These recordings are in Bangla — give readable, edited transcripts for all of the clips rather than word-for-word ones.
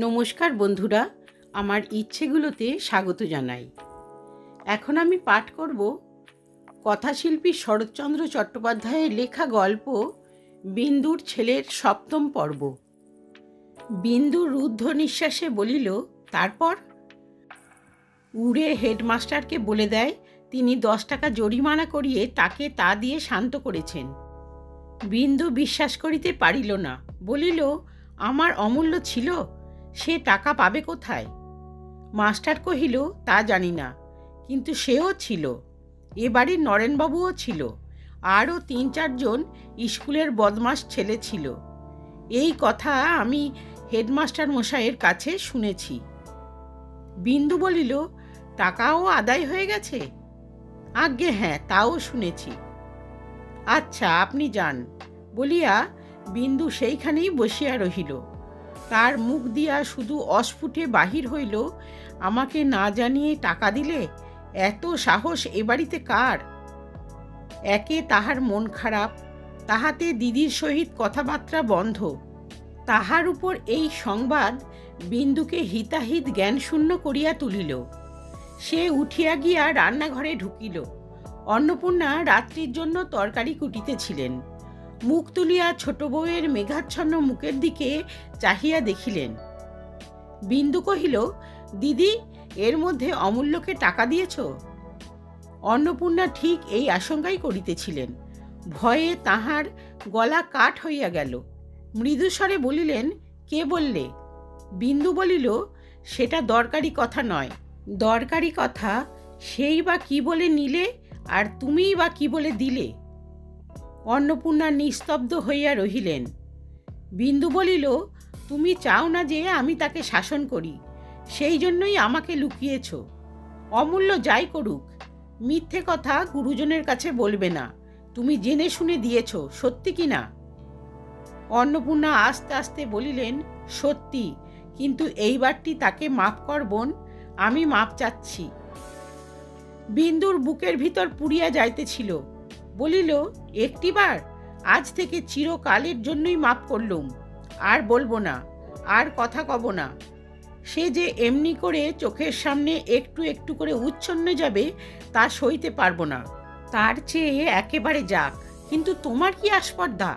নমস্কার বন্ধুরা, আমার ইচ্ছেগুলোতে স্বাগত জানাই। এখন আমি পাঠ করব কথাশিল্পী শরৎচন্দ্র চট্টোপাধ্যায়ের লেখা গল্প বিন্দুর ছেলের সপ্তম পর্ব। বিন্দু রুদ্ধ নিঃশ্বাসে বলিল, তারপর? উড়ে হেডমাস্টারকে বলে দেয় তিনি 10 টাকা জরিমানা করিয়ে তাকে তা দিয়ে শান্ত করেছেন। বিন্দু বিশ্বাস করিতে পারিল না, বলিল, আমার অমূল্য ছিল, সে টাকা পাবে কোথায়? মাস্টার কহিল, তা জানি না, কিন্তু সেও ছিল, এ বাড়ির নরেনবাবুও ছিল, আরও 3-4 জন স্কুলের বদমাস ছেলে ছিল। এই কথা আমি হেডমাস্টার মশাইয়ের কাছে শুনেছি। বিন্দু বলিল, টাকাও আদায় হয়ে গেছে? আজ্ঞে হ্যাঁ, তাও শুনেছি। আচ্ছা, আপনি যান বলিয়া বিন্দু সেইখানেই বসিয়া রহিল। তার মুখ দিয়া শুধু অস্ফুটে বাহির হইল, আমাকে না জানিয়ে টাকা দিলে? এত সাহস এ বাড়িতে কার? একে তাহার মন খারাপ, তাহাতে দিদির সহিত কথাবার্তা বন্ধ, তাহার উপর এই সংবাদ বিন্দুকে হিতাহিত জ্ঞানশূন্য করিয়া তুলিল। সে উঠিয়া গিয়া রান্নাঘরে ঢুকিল। অন্নপূর্ণা রাত্রির জন্য তরকারি কুটিতেছিলেন। মুখ তুলিয়া ছোট বউয়ের মেঘাচ্ছন্ন মুখের দিকে চাহিয়া দেখিলেন। বিন্দু কহিল, দিদি, এর মধ্যে অমূল্যকে টাকা দিয়েছ? অন্নপূর্ণা ঠিক এই আশঙ্কাই করিতেছিলেন। ভয়ে তাহার গলা কাঠ হইয়া গেল। মৃদুস্বরে বলিলেন, কে বললে? বিন্দু বলিল, সেটা দরকারি কথা নয়। দরকারি কথা সেই বা কি বলে নিলে, আর তুমিই বা কি বলে দিলে? অন্নপূর্ণা নিস্তব্ধ হইয়া রহিলেন। বিন্দু বলিল, তুমি চাও না যে আমি তাকে শাসন করি, সেই জন্যই আমাকে লুকিয়েছ। অমূল্য যাই করুক, মিথ্যে কথা গুরুজনের কাছে বলবে না। তুমি জেনে শুনে দিয়েছ, সত্যি কি না? অন্নপূর্ণা আস্তে আস্তে বলিলেন, সত্যি, কিন্তু এইবারটি তাকে মাপ কর বোন, আমি মাপ চাচ্ছি। বিন্দুর বুকের ভিতর পুড়িয়া যাইতেছিল। বলিল, একটিবার, আজ থেকে চিরকালের জন্যই মাপ করলুম, আর বলবো না, আর কথা কব না। সে যে এমনি করে চোখের সামনে একটু একটু করে উচ্ছন্ন যাবে, তা সইতে পারবো না। তার চেয়ে একেবারে যাক, কিন্তু তোমার কি আস্পর্ধা?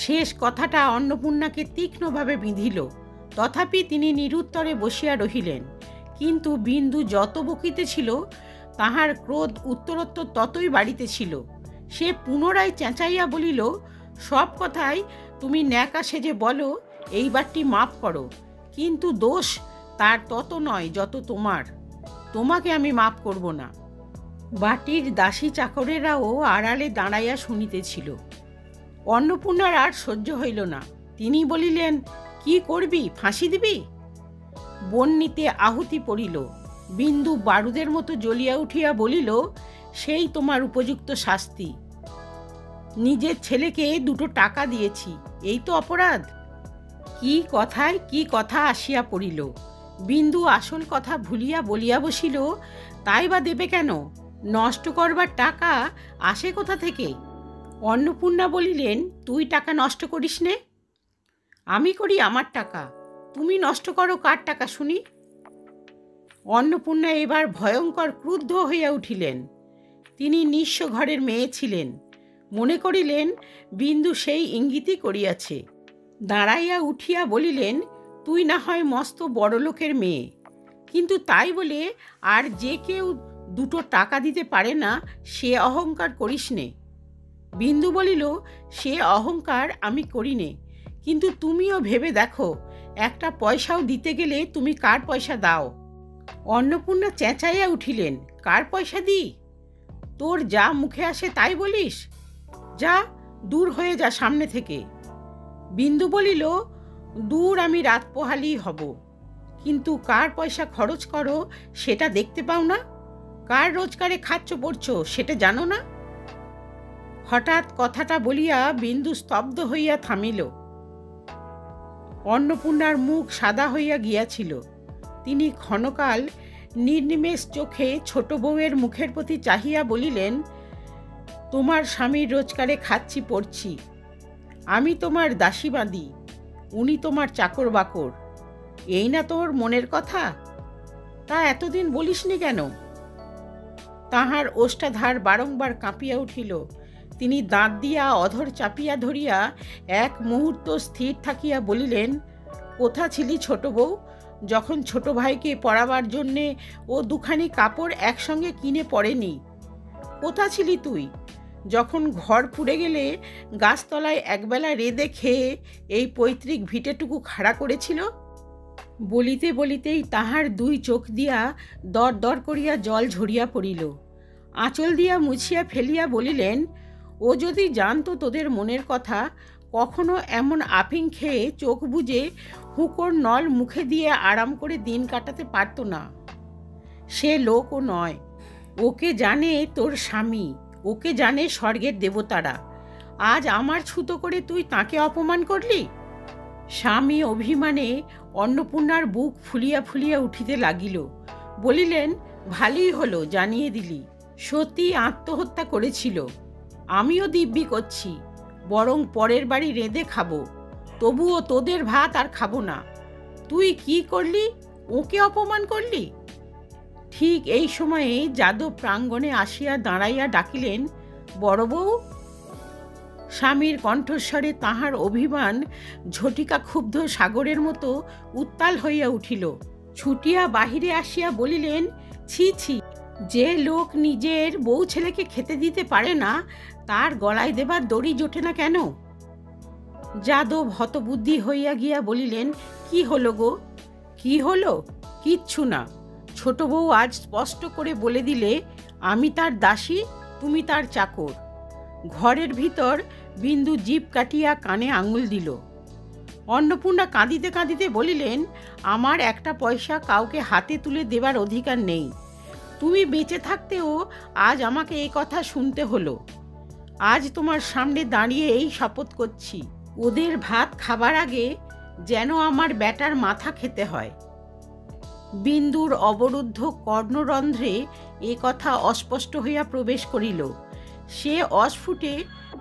শেষ কথাটা অন্নপূর্ণাকে তীক্ষ্ণভাবে বিঁধিল। তথাপি তিনি নিরুত্তরে বসিয়া রহিলেন। কিন্তু বিন্দু যত বকিতেছিল, তাহার ক্রোধ উত্তরোত্তর ততই বাড়িতেছিল। সে পুনরায় চেঁচাইয়া বলিল, সব কথাই তুমি ন্যাকা সেজে বলো এইবারটি মাপ করো, কিন্তু দোষ তার তত নয় যত তোমার। তোমাকে আমি মাপ করব না। বাটির দাসী চাকরেরাও আড়ালে দাঁড়াইয়া শুনিতেছিল। অন্নপূর্ণার আর সহ্য হইল না। তিনি বলিলেন, কি করবি, ফাঁসি দিবি? বন্যিতে আহুতি পড়িল। বিন্দু বারুদের মতো জ্বলিয়া উঠিয়া বলিল, সেই তোমার উপযুক্ত শাস্তি। নিজের ছেলেকে 2 টাকা দিয়েছি, এই তো অপরাধ? কি কথায় কি কথা আসিয়া পড়িল। বিন্দু আসল কথা ভুলিয়া বলিয়া বসিল, তাই বা দেবে কেন? নষ্ট করবার টাকা আসে কোথা থেকে? অন্নপূর্ণা বলিলেন, তুই টাকা নষ্ট করিস নে? আমি করি আমার টাকা, তুমি নষ্ট করো কার টাকা শুনি? অন্নপূর্ণা এবার ভয়ঙ্কর ক্রুদ্ধ হইয়া উঠিলেন। তিনি নিঃস্ব ঘরের মেয়ে ছিলেন। মনে করিলেন বিন্দু সেই ইঙ্গিতই করিয়াছে। দাঁড়াইয়া উঠিয়া বলিলেন, তুই না হয় মস্ত বড়লোকের মেয়ে, কিন্তু তাই বলে আর যে কেউ 2 টাকা দিতে পারে না, সে অহংকার করিস নে। বিন্দু বলিল, সে অহংকার আমি করি নে, কিন্তু তুমিও ভেবে দেখো, একটা পয়সাও দিতে গেলে তুমি কার পয়সা দাও? অন্নপূর্ণা চেঁচাইয়া উঠিলেন, কার পয়সা দিই? তোর যা মুখে আসে তাই বলিস? যা, দূর হয়ে যা সামনে থেকে। বিন্দু বলিল, দূর আমি রাত পোহালি হব, কিন্তু কার পয়সা খরচ করো সেটা দেখতে পাও না? কার রোজগারে খাচ্ছ পড়ছ সেটা জানো না? হঠাৎ কথাটা বলিয়া বিন্দু স্তব্ধ হইয়া থামিল। অন্নপূর্ণার মুখ সাদা হইয়া গিয়াছিল। তিনি ক্ষণকাল নির্নিমেষ চোখে ছোট বউয়ের মুখের প্রতি চাহিয়া বলিলেন, তোমার স্বামীর রোজগারে খাচ্ছি পড়ছি, আমি তোমার দাসীবাদী, উনি তোমার চাকর বাকর, এই না তোর মনের কথা? তা এতদিন বলিসনি কেন? তাহার ওষ্ঠাধার বারংবার কাঁপিয়া উঠিল। তিনি দাঁত দিয়া অধর চাপিয়া ধরিয়া এক মুহূর্ত স্থির থাকিয়া বলিলেন, কোথা ছিলি ছোট বউ, যখন ছোট ভাইকে পরাবার জন্যে ও দুখানি কাপড় একসঙ্গে কিনে পড়েনি? কোথা ছিলি তুই, যখন ঘর পুড়ে গেলে গাছতলায় একবেলা রেঁধে খেয়ে এই পৈতৃক ভিটেটুকু খাড়া করেছিল? বলিতে বলিতেই তাহার দুই চোখ দিয়া দর দর করিয়া জল ঝরিয়া পড়িল। আঁচল দিয়া মুছিয়া ফেলিয়া বলিলেন, ও যদি জানতো তোদের মনের কথা, কখনো এমন আফিং খেয়ে চোখ বুজে হুঁকোর নল মুখে দিয়ে আরাম করে দিন কাটাতে পারত না। সে লোকও নয়, ওকে জানে তোর স্বামী, ওকে জানে স্বর্গের দেবতারা। আজ আমার ছুতো করে তুই তাকে অপমান করলি? স্বামী অভিমানে অন্নপূর্ণার বুক ফুলিয়া ফুলিয়া উঠিতে লাগিল। বলিলেন, ভালোই হলো জানিয়ে দিলি, সত্যি আত্মহত্যা করেছিল। আমিও দিব্যি করছি, বরং পরের বাড়ি রেঁধে খাবো, তবুও তোদের ভাত আর খাবো না। তুই কি করলি, ওকে অপমান করলি? ঠিক এই সময়ে যাদব প্রাঙ্গণে আসিয়া দাঁড়াইয়া ডাকিলেন, বড় বউ। স্বামীর কণ্ঠস্বরে তাহার অভিমান ঝটিকা ক্ষুব্ধ সাগরের মতো উত্তাল হইয়া উঠিল। ছুটিয়া বাহিরে আসিয়া বলিলেন, ছি ছি, যে লোক নিজের বউ ছেলেকে খেতে দিতে পারে না, তার গলায় দেবার দড়ি জোটে না কেন? যাদব হতবুদ্ধি হইয়া গিয়া বলিলেন, কি হলো গো? কি হলো? কিচ্ছু না। ছোট বউ আজ স্পষ্ট করে বলে দিলে, আমি তার দাসী, তুমি তার চাকর। ঘরের ভিতর বিন্দু জিভ কাটিয়া কানে আঙুল দিল। অন্নপূর্ণা কাঁদিতে কাঁদিতে বলিলেন, আমার একটা পয়সা কাউকে হাতে তুলে দেবার অধিকার নেই। তুমি বেঁচে থাকতেও আজ আমাকে এই কথা শুনতে হলো। আজ তোমার সামনে দাঁড়িয়ে এই শপথ করছি, ওদের ভাত খাবার আগে যেন আমার বেটার মাথা খেতে হয়। বিন্দুর অবরুদ্ধ কর্ণরন্ধ্রে এ কথা অস্পষ্ট হইয়া প্রবেশ করিল। সে অস্ফুটে,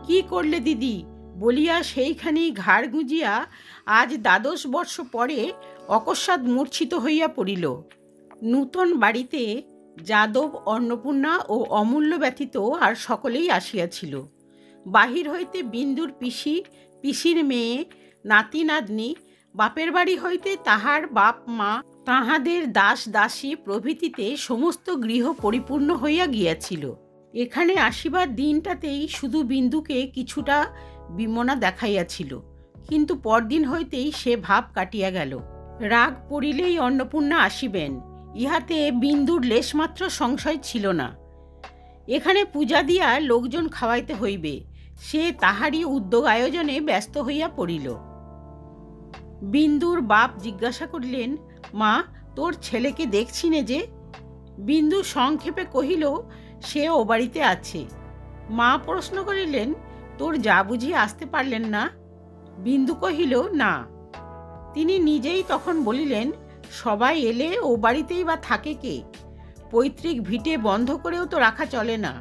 কি করলে দিদি বলিয়া সেইখানেই ঘাড় গুঁজিয়া আজ 12 বর্ষ পরে অকস্মাৎ মূর্ছিত হইয়া পড়িল। নূতন বাড়িতে যাদব, অন্নপূর্ণা ও অমূল্য ব্যতীত আর সকলেই আসিয়াছিল। বাহির হইতে বিন্দুর পিসি, পিসির মেয়ে, নাতি নাতনি, বাপের বাড়ি হইতে তাহার বাপ মা, তাহাদের দাস দাসী প্রভৃতিতে সমস্ত গৃহ পরিপূর্ণ হইয়া গিয়াছিল। এখানে আসিবার দিনটাতেই শুধু বিন্দুকে কিছুটা বিমনা দেখাইয়াছিল, কিন্তু পরদিন হইতেই সে ভাব কাটিয়া গেল। রাগ পড়িলেই অন্নপূর্ণা আসিবেন, ইহাতে বিন্দুর লেশমাত্র সংশয় ছিল না। এখানে পূজা দিয়া লোকজন খাওয়াইতে হইবে, সে তাহারই উদ্যোগ আয়োজনে ব্যস্ত হইয়া পড়িল। বিন্দুর বাপ জিজ্ঞাসা করিলেন, মা, তোর ছেলেকে দেখছি নে যে? বিন্দু সংক্ষেপে কহিল, সে ও বাড়িতে আছে। মা প্রশ্ন করিলেন, তোর যা বুঝি আসতে পারলেন না? বিন্দু কহিল, না। তিনি নিজেই তখন বলিলেন, সবাই এলে ও বাড়িতেই বা থাকে কে? পৈতৃক ভিটে বন্ধ করেও তো রাখা চলে না।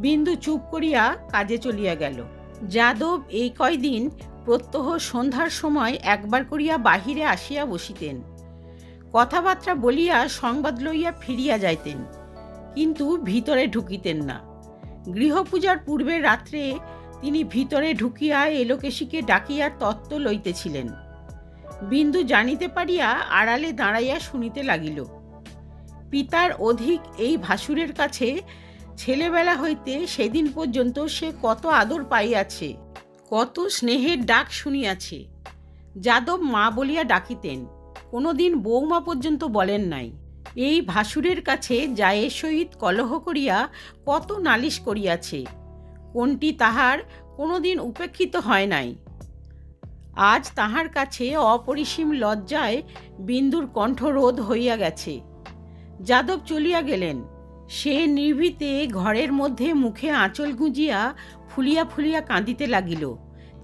বিন্দু চুপ করিয়া কাজে চলিয়া গেল। যাদব এই কয়দিন প্রত্যহ সন্ধ্যার সময় একবার করিয়া বাহিরে আসিয়া বসিতেন, কথাবার্তা বলিয়া সংবাদ লইয়া ফিরিয়া যাইতেন, কিন্তু ভিতরে ঢুকিতেন না। গৃহপূজার পূর্বের রাত্রে তিনি ভিতরে ঢুকিয়া এলোকেশীকে ডাকিয়া তত্ত্ব লইতেছিলেন। বিন্দু জানিতে পারিয়া আড়ালে দাঁড়াইয়া শুনিতে লাগিল। পিতার অধিক এই ভাসুরের কাছে ছেলেবেলা হইতে সেদিন পর্যন্ত সে কত আদর পাইয়াছে, কত স্নেহের ডাক শুনিয়াছে। যাদব মা বলিয়া ডাকিতেন, কোনোদিন বৌমা পর্যন্ত বলেন নাই। এই ভাসুরের কাছে জায়ের সহিত কলহ করিয়া কত নালিশ করিয়াছে, কোনটি তাহার কোনোদিন উপেক্ষিত হয় নাই। আজ তাহার কাছে অপরিসীম লজ্জায় বিন্দুর কণ্ঠরোধ হইয়া গেছে। যাদব চলিয়া গেলেন। সে নির্ভীতে ঘরের মধ্যে মুখে আঁচল গুঁজিয়া ফুলিয়া ফুলিয়া কাঁদিতে লাগিল।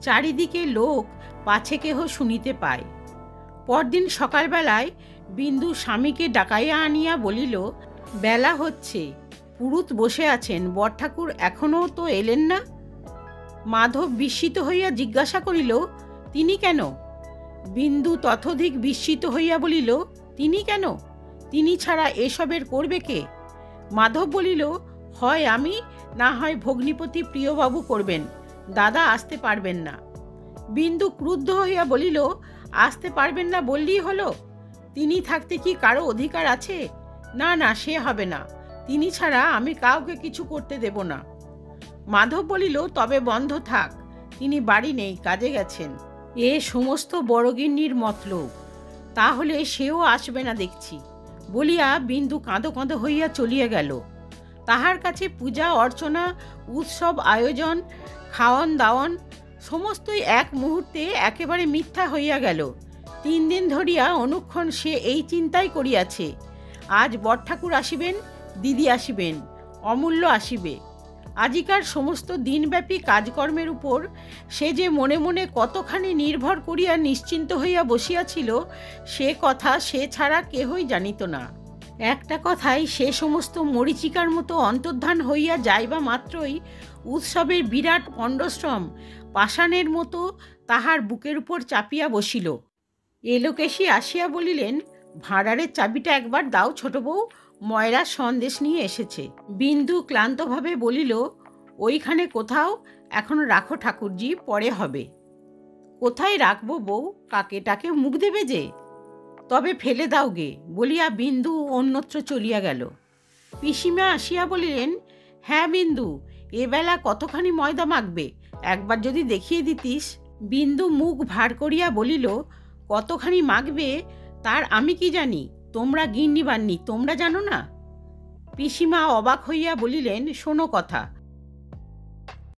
চারিদিকে লোক পাছে কেহ শুনিতে পায়। পরদিন সকালবেলায় বিন্দু স্বামীকে ডাকাইয়া আনিয়া বলিল, বেলা হচ্ছে, পুরুত বসে আছেন, বরঠাকুর এখনও তো এলেন না। মাধব বিস্মিত হইয়া জিজ্ঞাসা করিল, তিনি কেন? বিন্দু ততোধিক বিস্মিত হইয়া বলিল, তিনি কেন? তিনি ছাড়া এসবের করবে কে? মাধব বলিল, হয় আমি, না হয় ভগ্নিপতি প্রিয়বাবু করবেন, দাদা আসতে পারবেন না। বিন্দু ক্রুদ্ধ হইয়া বলিল, আসতে পারবেন না বললেই হলো? তিনি থাকতে কি কারো অধিকার আছে? না না, সে হবে না, তিনি ছাড়া আমি কাউকে কিছু করতে দেব না। মাধব বলিল, তবে বন্ধ থাক, তিনি বাড়ি নেই, কাজে গেছেন। এ সমস্ত বড়গিন্নির মতলব, তাহলে সেও আসবে না দেখছি, বলিয়া বিন্দু কাঁদো কাঁদো হইয়া চলিয়া গেল। তাহার কাছে পূজা অর্চনা, উৎসব আয়োজন, খাওয়ান দাওয়ান সমস্তই এক মুহূর্তে একেবারে মিথ্যা হইয়া গেল। 3 দিন ধরিয়া অনুক্ষণ সে এই চিন্তাই করিয়াছে, আজ বড়ঠাকুর আসিবেন, দিদি আসিবেন, অমূল্য আসিবে। আজিকার সমস্ত দিনব্যাপী কাজকর্মের উপর সে যে মনে মনে কতখানি নির্ভর করিয়া নিশ্চিন্ত হইয়া বসিয়াছিল, সে কথা সে ছাড়া কেহই জানিত না। একটা কথায় সে সমস্ত মরীচিকার মতো অন্তর্ধান হইয়া যাইবা মাত্রই উৎসবের বিরাট পণ্ডশ্রম পাষাণের মতো তাহার বুকের উপর চাপিয়া বসিল। এলোকেশী আসিয়া বলিলেন, ভাঁড়ারের চাবিটা একবার দাও ছোট বউ, ময়রা সন্দেশ নিয়ে এসেছে। বিন্দু ক্লান্তভাবে বলিল, ওইখানে কোথাও, এখন রাখো ঠাকুরজি, পরে হবে। কোথায় রাখবো বউ, কাকে টাকে মুখ দেবে যে? তবে ফেলে দাও গে, বলিয়া বিন্দু অন্যত্র চলিয়া গেল। পিসিমা আসিয়া বলিলেন, হ্যাঁ বিন্দু, এবেলা কতখানি ময়দা মাখবে, একবার যদি দেখিয়ে দিতিস। বিন্দু মুখ ভার করিয়া বলিল, কতখানি মাখবে তার আমি কি জানি, তোমরা গিন্নি বান্নি, তোমরা জানো না? পিসিমা অবাক হইয়া বলিলেন, শোনো কথা,